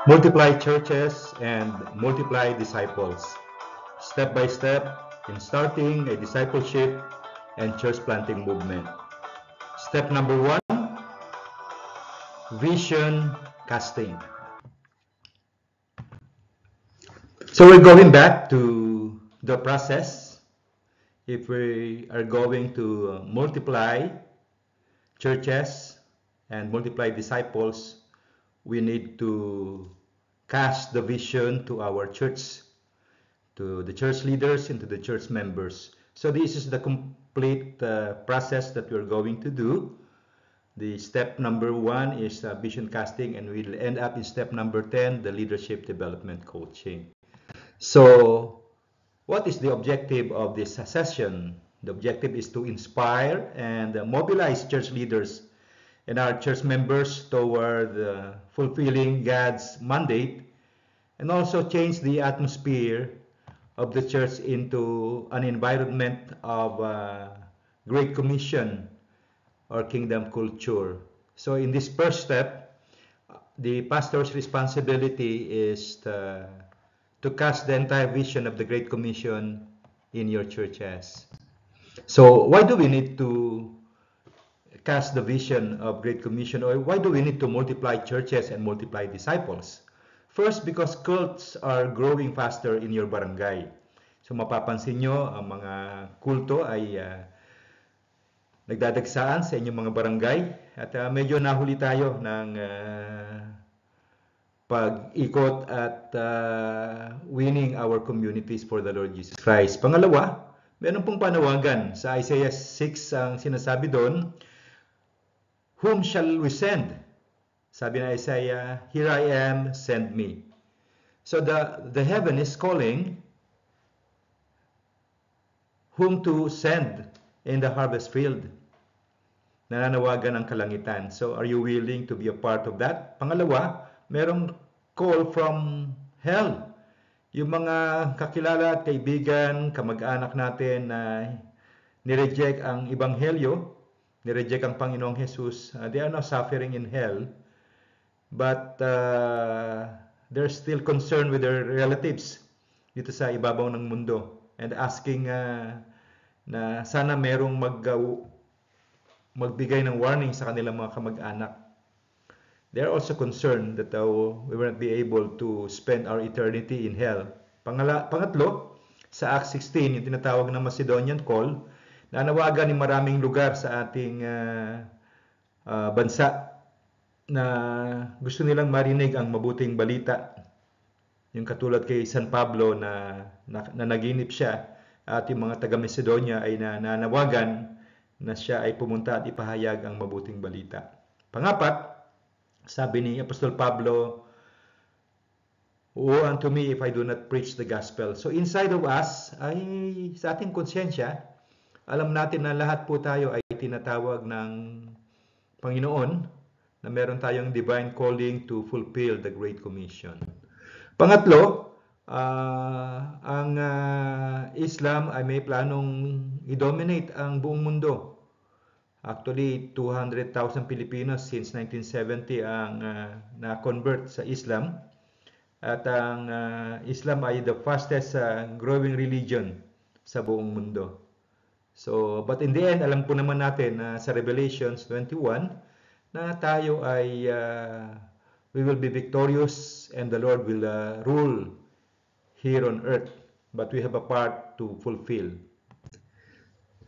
multiply churches and multiply disciples, step by step in starting a discipleship and church planting movement. Step number 1, vision casting. So we're going back to the process. If we are going to multiply churches and multiply disciples, we need to cast the vision to our church, to the church leaders, and to the church members. So this is the complete process that we're going to do. The step number 1 is vision casting, and we'll end up in step number 10, the leadership development coaching. So what is the objective of this session? The objective is to inspire and mobilize church leaders and our church members toward fulfilling God's mandate, and also change the atmosphere of the church into an environment of Great Commission or kingdom culture. So in this first step, the pastor's responsibility is to cast the entire vision of the Great Commission in your churches. So why do we need to cast the vision of Great Commission, or why do we need to multiply churches and multiply disciples? First, because cults are growing faster in your barangay. So mapapansin nyo, ang mga kulto ay nagdadagsaan sa inyong mga barangay, at medyo nahuli tayo ng pag-ikot at winning our communities for the Lord Jesus Christ. Pangalawa, meron pong panawagan sa Isaiah 6 ang sinasabi doon, whom shall we send? Sabi na Isaiah, here I am, send me. So the heaven is calling whom to send in the harvest field. Nananawagan ang kalangitan. So are you willing to be a part of that? Pangalawa, merong call from hell. Yung mga kakilala at kaibigan, kamag-anak natin na nireject ang Ebanghelyo, nireject ang Panginoong Jesus, they are now suffering in hell, but they're still concerned with their relatives dito sa ibabaw ng mundo, and asking na sana merong magbigay ng warning sa kanilang mga kamag-anak. They're also concerned that we will not be able to spend our eternity in hell. Pangatlo, sa Acts 16, yung tinatawag na Macedonian Call, nanawagan ng maraming lugar sa ating bansa na gusto nilang marinig ang mabuting balita. Yung katulad kay San Pablo na naginip siya, at yung mga taga-Macedonia ay nanawagan na siya ay pumunta at ipahayag ang mabuting balita. Pangapat, sabi ni Apostol Pablo, woe unto me if I do not preach the gospel. So inside of us, ay sa ating konsensya, alam natin na lahat po tayo ay tinatawag ng Panginoon, na meron tayong divine calling to fulfill the Great Commission. Pangatlo, ang Islam ay may planong i-dominate ang buong mundo. Actually, 200,000 Pilipinos since 1970 ang na-convert sa Islam. At ang Islam ay the fastest growing religion sa buong mundo. So, but in the end, alam po naman natin na sa Revelations 21 na tayo ay we will be victorious and the Lord will rule here on earth. But we have a part to fulfill.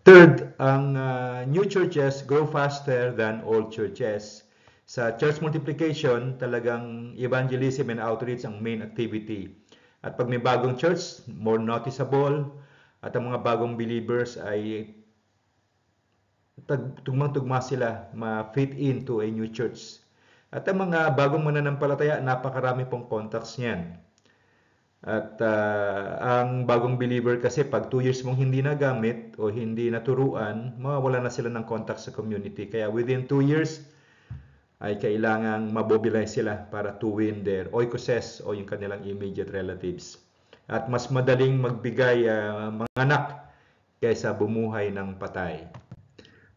Third, ang new churches grow faster than old churches. Sa church multiplication, talagang evangelism and outreach ang main activity. At pag may bagong church, more noticeable, at ang mga bagong believers ay tugmang-tugma sila ma-fit into a new church. At ang mga bagong mananampalataya, napakarami pong contacts niyan. At ang bagong believer kasi pag 2 years mong hindi nagamit o hindi naturuan, mawawala na sila ng contact sa community. Kaya within 2 years ay kailangang mamobilize sila para to win their oikoses o yung kanilang immediate relatives. At mas madaling magbigay mga anak kaysa bumuhay ng patay.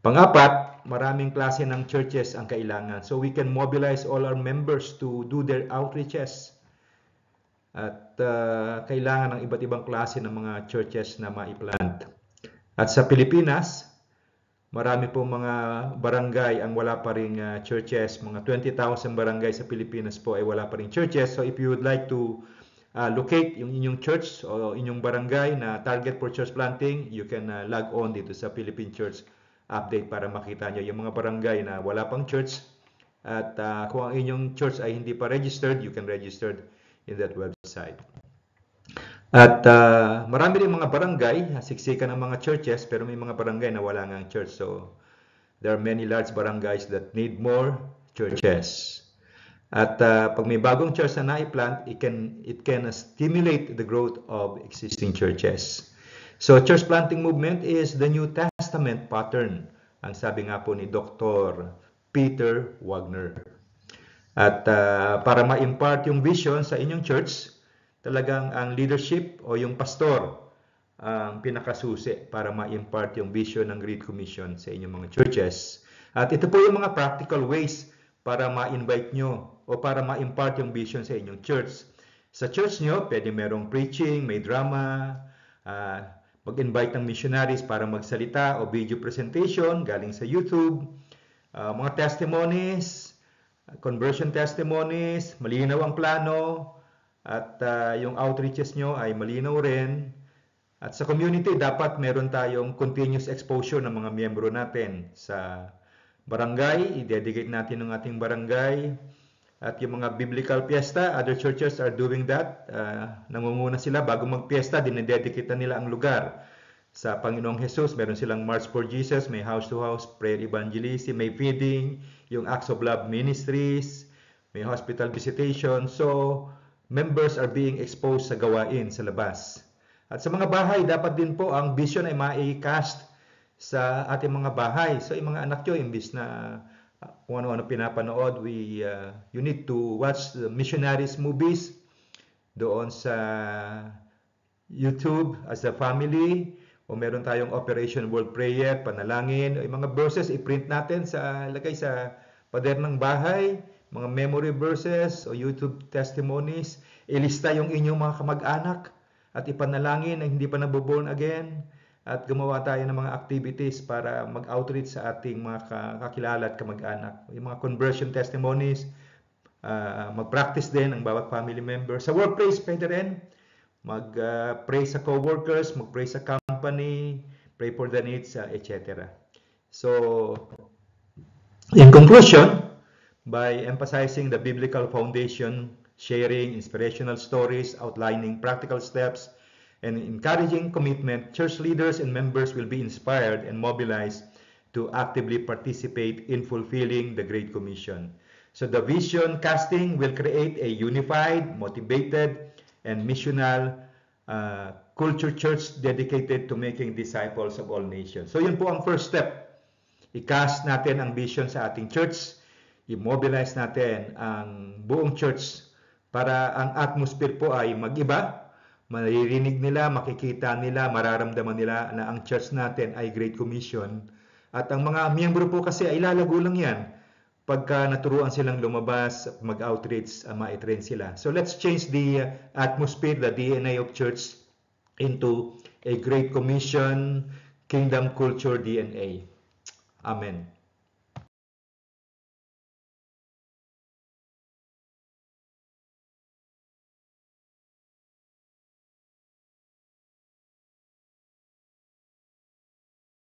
Pang-apat, maraming klase ng churches ang kailangan. So we can mobilize all our members to do their outreaches. At kailangan ng iba't ibang klase ng mga churches na maiplant. At sa Pilipinas, marami po mga barangay ang wala pa ring churches. Mga 20,000 barangay sa Pilipinas po ay wala pa ring churches. So if you would like to locate yung inyong church o inyong barangay na target for church planting, you can log on dito sa Philippine Church Update para makita nyo yung mga barangay na wala pang church. At kung ang inyong church ay hindi pa registered, you can register in that website. At marami rin mga barangay, siksikan ng mga churches, pero may mga barangay na wala ngang church. So there are many large barangays that need more churches. At pag may bagong church na naiplant, it can stimulate the growth of existing churches. So church planting movement is the New Testament pattern, ang sabi nga po ni Dr. Peter Wagner. At para ma-impart yung vision sa inyong church, talagang ang leadership o yung pastor ang pinakasusi para ma-impart yung vision ng Great Commission sa inyong mga churches. At ito po yung mga practical ways para ma-invite nyo o para ma-impart yung vision sa inyong church. Sa church nyo, pwede merong preaching, may drama, mag-invite ng missionaries para magsalita o video presentation galing sa YouTube, mga testimonies, conversion testimonies, malinaw ang plano, at yung outreaches nyo ay malinaw rin. At sa community, dapat meron tayong continuous exposure ng mga miyembro natin. Sa barangay, i-dedicate natin ng ating barangay. At yung mga biblical fiesta, other churches are doing that. Nangunguna sila bago magpiesta, dinededicate nila ang lugar. Sa Panginoong Jesus, meron silang March for Jesus, may house-to-house prayer evangelism, may feeding, yung Acts of Love Ministries, may hospital visitation. So, members are being exposed sa gawain sa labas. At sa mga bahay, dapat din po ang vision ay ma-cast sa ating mga bahay. So, yung mga anak nyo, imbis na kung ano-ano pinapanood, you need to watch the missionaries movies doon sa YouTube as a family, o meron tayong Operation World Prayer, panalangin, o yung mga verses i-print natin lagay sa pader ng bahay, mga memory verses o YouTube testimonies, ilista yung inyong mga kamag-anak at ipanalangin na hindi pa naboborn again, at gumawa tayo ng mga activities para mag-outreach sa ating mga kakilala at kamag-anak. Yung mga conversion testimonies, mag-practice din ang bawat family member. Sa workplace, pwede rin mag-pray sa co-workers, mag-pray sa company, pray for the needs, etc. So, in conclusion, by emphasizing the biblical foundation, sharing inspirational stories, outlining practical steps, and encouraging commitment, church leaders and members will be inspired and mobilized to actively participate in fulfilling the Great Commission. So the vision casting will create a unified, motivated, and missional culture church dedicated to making disciples of all nations. So yun po ang first step. I-cast natin ang vision sa ating church, i-mobilize natin ang buong church para ang atmosphere po ay mag-iba. Maririnig nila, makikita nila, mararamdaman nila na ang church natin ay Great Commission. At ang mga miyembro po kasi ay lalago lang yan. Pagka naturuan silang lumabas, mag-outreach, ma-train sila. So let's change the atmosphere, the DNA of church into a Great Commission, Kingdom Culture DNA. Amen.